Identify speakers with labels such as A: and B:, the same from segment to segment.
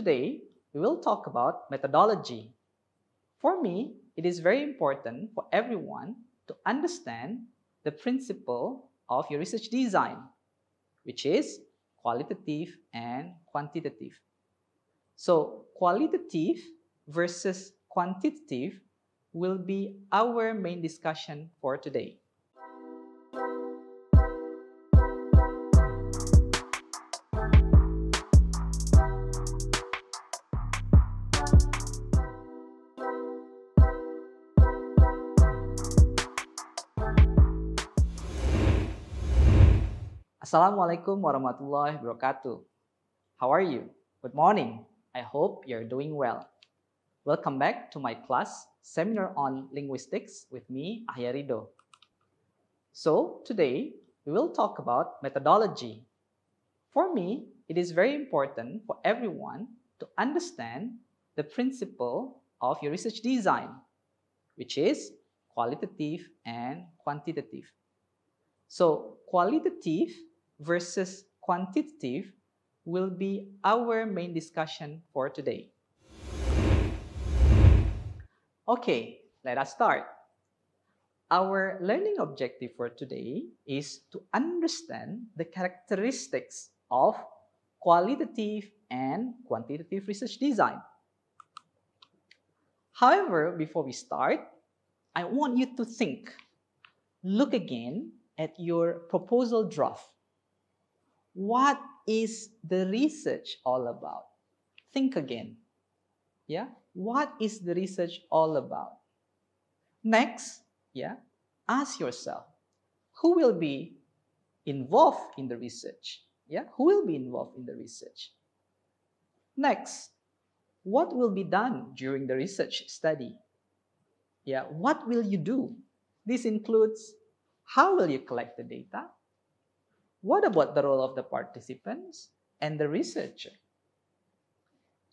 A: today we will talk about methodology. For me, it is very important for everyone to understand the principle of your research design, which is qualitative and quantitative. So, qualitative versus quantitative will be our main discussion for today. Assalamualaikum warahmatullahi wabarakatuh. How are you? Good morning. I hope you're doing well. Welcome back to my class seminar on linguistics with me, Ahyarido. So today we will talk about methodology. For me, it is very important for everyone to understand the principle of your research design, which is qualitative and quantitative. So qualitative versus quantitative will be our main discussion for today. Okay, let us start. Our learning objective for today is to understand the characteristics of qualitative and quantitative research design. However, before we start, I want you to think. Look again at your proposal draft. What is the research all about? Think again. Yeah? What is the research all about? Next, ask yourself, who will be involved in the research? Who will be involved in the research? Next, what will be done during the research study? What will you do? This includes how will you collect the data? What about the role of the participants and the researcher?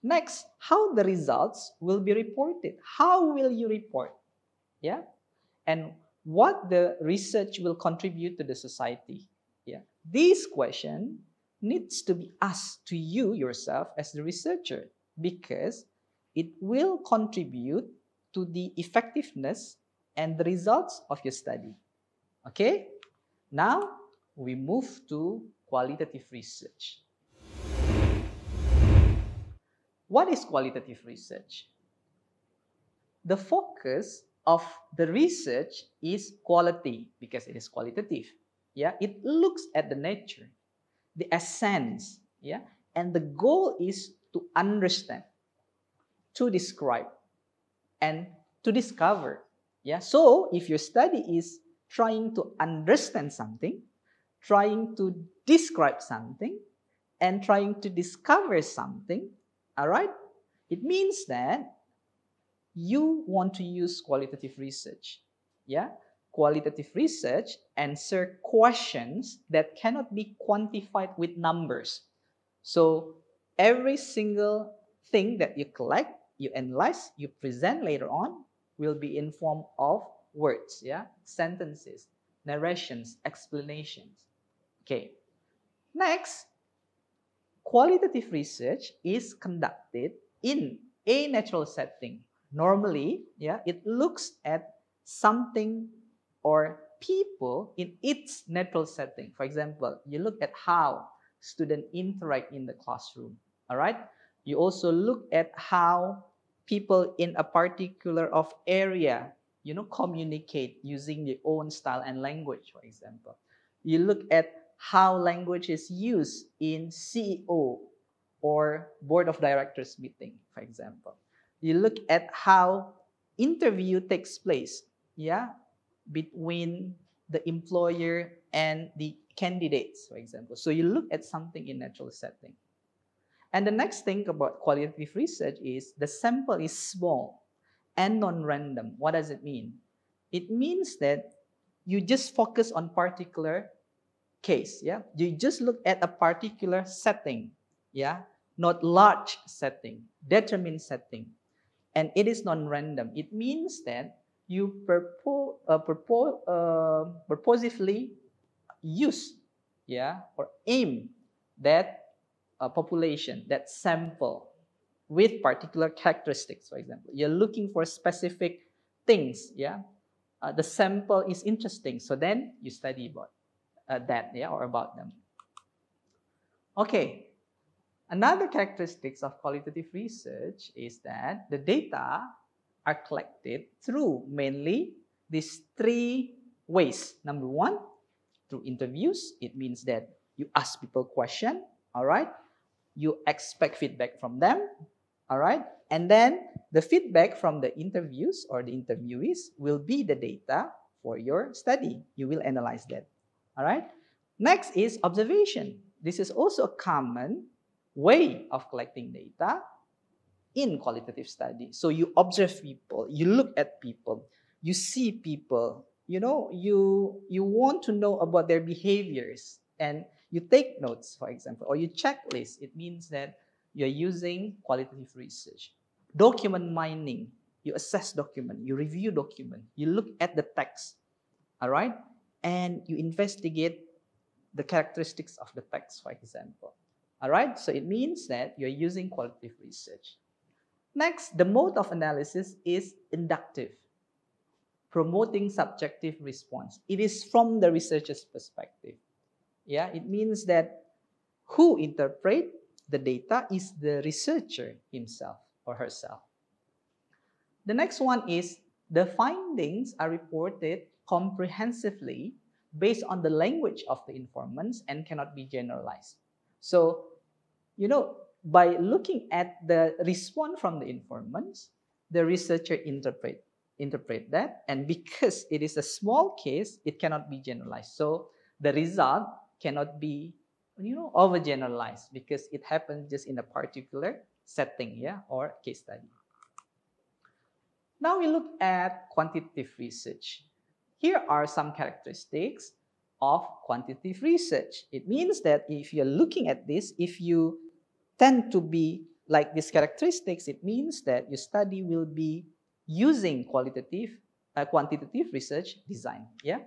A: Next, how the results will be reported. How will you report? And what the research will contribute to the society. This question needs to be asked to you yourself as the researcher because it will contribute to the effectiveness and the results of your study. Okay? Now, we move to qualitative research. What is qualitative research? The focus of the research is quality because it is qualitative. It looks at the nature, the essence, and the goal is to understand, to describe, and to discover. So if your study is trying to understand something, trying to describe something, and trying to discover something, all right, it means that you want to use qualitative research. Qualitative research answer questions that cannot be quantified with numbers. So every single thing that you collect, you analyze, you present later on will be in form of words, sentences, narrations, explanations. Okay. Next, qualitative research is conducted in a natural setting. Normally, it looks at something or people in its natural setting. For example, you look at how students interact in the classroom. All right. You also look at how people in a particular area, communicate using their own style and language, for example. You look at how language is used in CEO or board of directors meeting, for example. You look at how interview takes place, between the employer and the candidates, for example. So you look at something in natural setting. And the next thing about qualitative research is the sample is small and non-random. What does it mean? It means that you just focus on particular case. You just look at a particular setting. Not large setting, determined setting. And it is non-random. It means that you purposefully use, or aim that population, that sample, with particular characteristics, for example. You're looking for specific things, yeah? The sample is interesting, so then you study about that, yeah, or about them. Okay, another characteristics of qualitative research is that the data are collected through mainly these three ways. Number one, through interviews. It means that you ask people question, all right? You expect feedback from them, all right? And then the feedback from the interviews or the interviewees will be the data for your study. You will analyze that, all right? Next is observation. This is also a common way of collecting data in qualitative study. So you observe people, you look at people, you see people, you know, you want to know about their behaviors, and you take notes, for example, or you checklist. It means that you're using qualitative research. Document mining, you assess document, you review document, you look at the text, all right, and you investigate the characteristics of the text, for example. All right, so it means that you're using qualitative research. Next, the mode of analysis is inductive, promoting subjective response. It is from the researcher's perspective. Yeah, it means that who interpret the data is the researcher himself or herself. The next one is the findings are reported comprehensively based on the language of the informants and cannot be generalized. So, you know, by looking at the response from the informants, the researcher interpret that, and because it is a small case, it cannot be generalized. So the result cannot be, you know, overgeneralized because it happens just in a particular setting, yeah, or case study. Now we look at quantitative research. Here are some characteristics of quantitative research. It means that if you're looking at this, if you tend to be like these characteristics, it means that your study will be using quantitative research design. Yeah.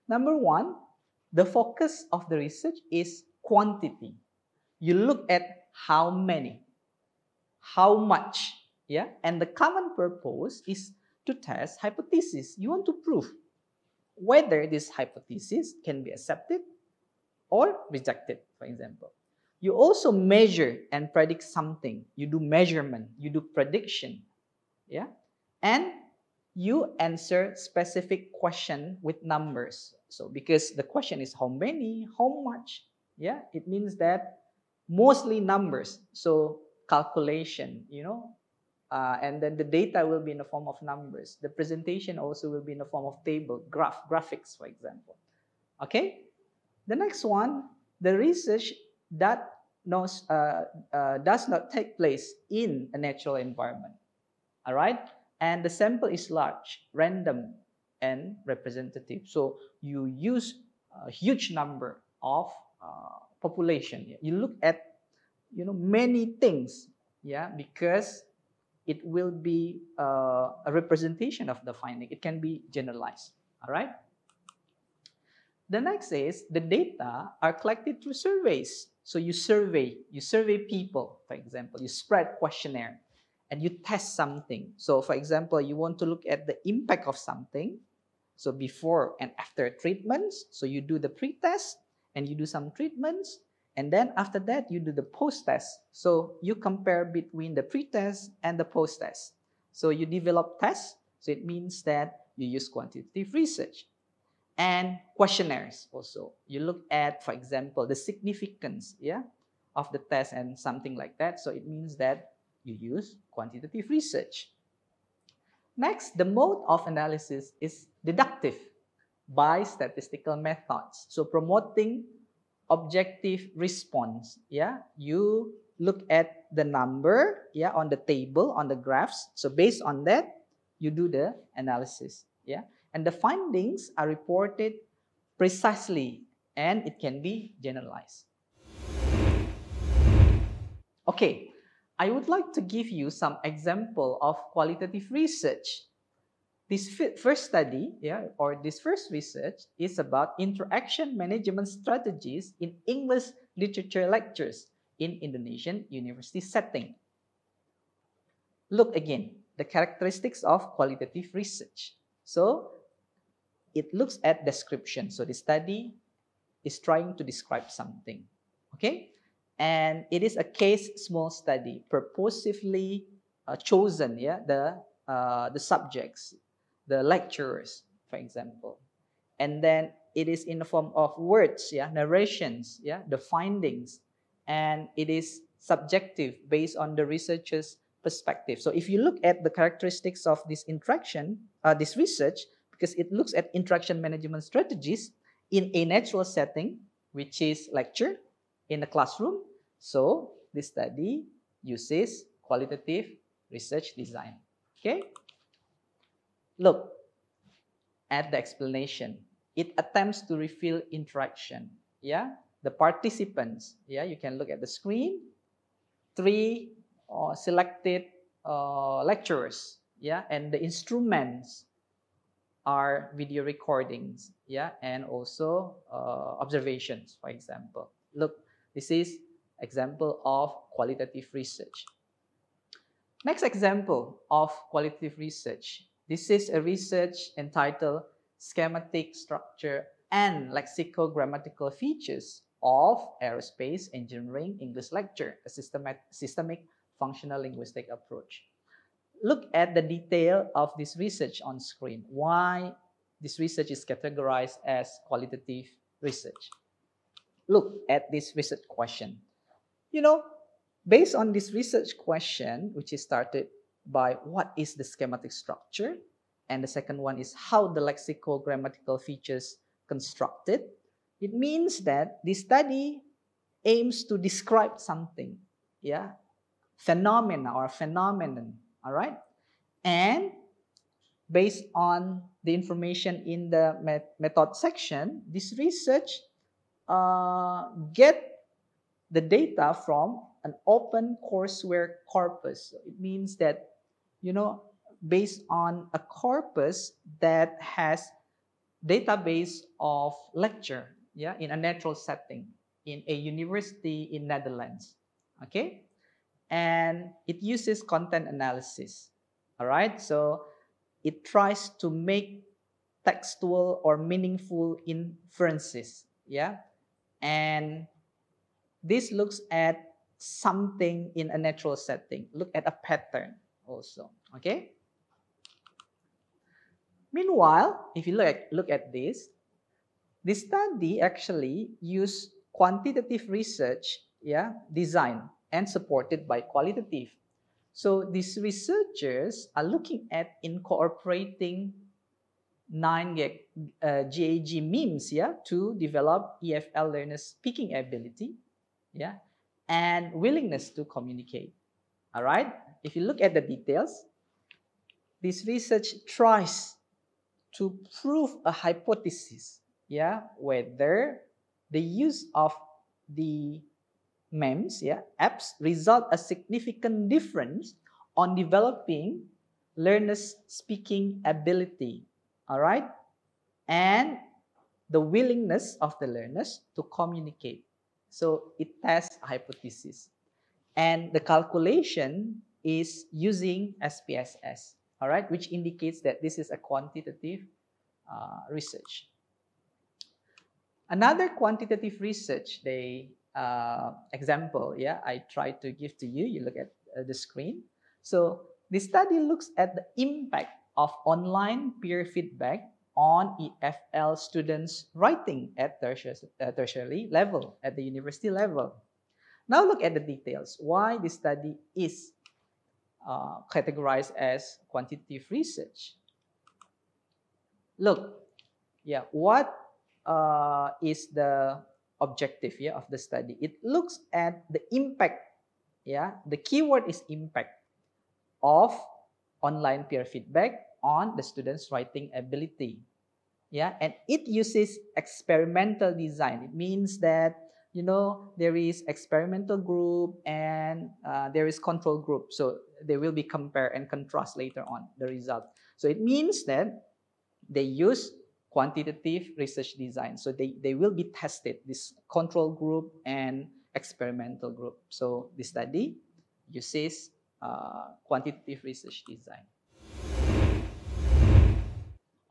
A: Number one, the focus of the research is quantity. You look at how many, how much, yeah, and the common purpose is to test hypothesis. You want to prove whether this hypothesis can be accepted or rejected, for example. You also measure and predict something. You do measurement, you do prediction, yeah, and you answer specific question with numbers. So because the question is how many, how much, yeah, it means that mostly numbers. So calculation, you know, and then the data will be in the form of numbers. The presentation also will be in the form of table, graphics, for example. Okay. The next one, the research that does not take place in a natural environment. All right, and the sample is large, random, and representative. So you use a huge number of population. You look at, you know, many things, yeah, because it will be a representation of the finding. It can be generalized. All right. The next is the data are collected through surveys. So you survey people, for example, you spread questionnaire and you test something. So for example, you want to look at the impact of something. So before and after treatments, so you do the pre-test and you do some treatments. And then after that, you do the post-test. So you compare between the pre-test and the post-test. So you develop tests. So it means that you use quantitative research. And questionnaires also. You look at, for example, the significance, yeah, of the test and something like that. So it means that you use quantitative research. Next, the mode of analysis is deductive by statistical methods. So promoting objective response, yeah. You look at the number, yeah, on the table, on the graphs. So based on that, you do the analysis, yeah. And the findings are reported precisely and it can be generalized. Okay, I would like to give you some example of qualitative research. This first study, yeah, or this first research is about interaction management strategies in English literature lectures in Indonesian university setting. Look again, the characteristics of qualitative research. So it looks at description. So the study is trying to describe something, okay? And it is a case small study, purposefully chosen, yeah, the subjects, the lecturers, for example. And then it is in the form of words, yeah, narrations, yeah, the findings, and it is subjective based on the researcher's perspective. So if you look at the characteristics of this interaction, this research, because it looks at interaction management strategies in a natural setting, which is lecture in the classroom. So this study uses qualitative research design. Okay, look at the explanation. It attempts to reveal interaction. Yeah, the participants. Yeah, you can look at the screen. Three selected lecturers. Yeah, and the instruments are video recordings. Yeah, and also observations. For example, look, this is example of qualitative research. Next example of qualitative research. This is a research entitled Schematic Structure and Lexicogrammatical Features of Aerospace Engineering English Lecture, a systemic functional linguistic approach. Look at the detail of this research on screen. Why this research is categorized as qualitative research. Look at this research question. You know, based on this research question, which is started by what is the schematic structure, and the second one is how the lexicogrammatical features constructed, it means that this study aims to describe something, yeah, phenomena or phenomenon, all right? And based on the information in the method section, this research get the data from an open courseware corpus. So it means that, you know, based on a corpus that has database of lecture, yeah, in a natural setting in a university in Netherlands, okay? And it uses content analysis, all right? So it tries to make textual or meaningful inferences, yeah? And this looks at something in a natural setting. Look at a pattern also, okay? Meanwhile, if you look at this study actually used quantitative research, yeah, design and supported by qualitative. So these researchers are looking at incorporating 9 GAG memes, yeah, to develop EFL learners' speaking ability, yeah, and willingness to communicate. All right. If you look at the details, this research tries to prove a hypothesis, yeah, whether the use of the memes, yeah, apps result a significant difference on developing learners' speaking ability. All right, and the willingness of the learners to communicate. So it tests a hypothesis. And the calculation is using SPSS, all right, which indicates that this is a quantitative research. Another quantitative research, example, yeah, I try to give to you. You look at the screen. So this study looks at the impact of online peer feedback on EFL students writing at tertiary level, at the university level. Now look at the details. Why this study is categorized as quantitative research. Look, yeah, what is the objective, yeah, of the study? It looks at the impact, yeah, the keyword is impact of online peer feedback on the students' writing ability. Yeah, and it uses experimental design. It means that, you know, there is experimental group and there is control group. So they will be compare and contrast later on the result. So it means that they use quantitative research design. So they will be tested, this control group and experimental group. So the study uses quantitative research design.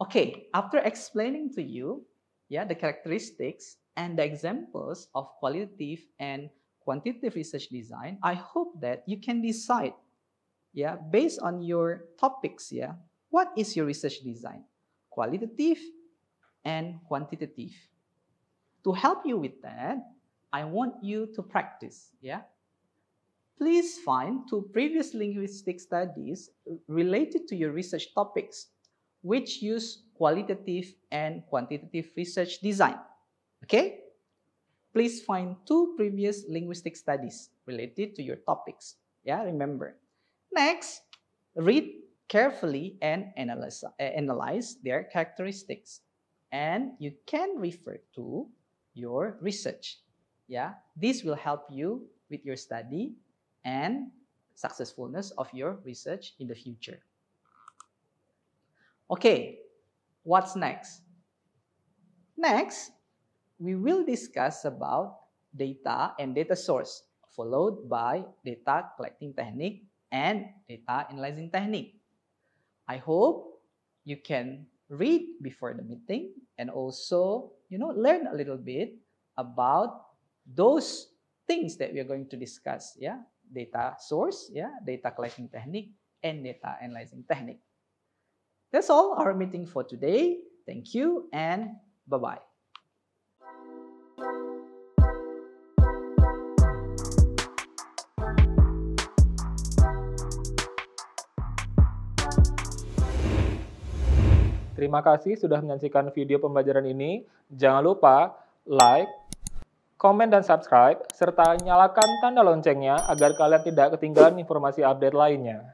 A: Okay, after explaining to you, the characteristics and the examples of qualitative and quantitative research design, I hope that you can decide, based on your topics, what is your research design, qualitative and quantitative. To help you with that, I want you to practice, Please find 2 previous linguistic studies related to your research topics, which use qualitative and quantitative research design. Okay? Please find 2 previous linguistic studies related to your topics. Remember. Next, read carefully and analyze their characteristics. And you can refer to your research. This will help you with your study and successfulness of your research in the future. Okay, what's next? Next, we will discuss about data and data source, followed by data collecting technique and data analyzing technique. I hope you can read before the meeting and also, learn a little bit about those things that we are going to discuss, data source, data collecting technique, and data analyzing technique. That's all our meeting for today. Thank you and bye-bye.
B: Terima kasih sudah menyaksikan video pembelajaran ini. Jangan lupa like, komen dan subscribe, serta nyalakan tanda loncengnya agar kalian tidak ketinggalan informasi update lainnya.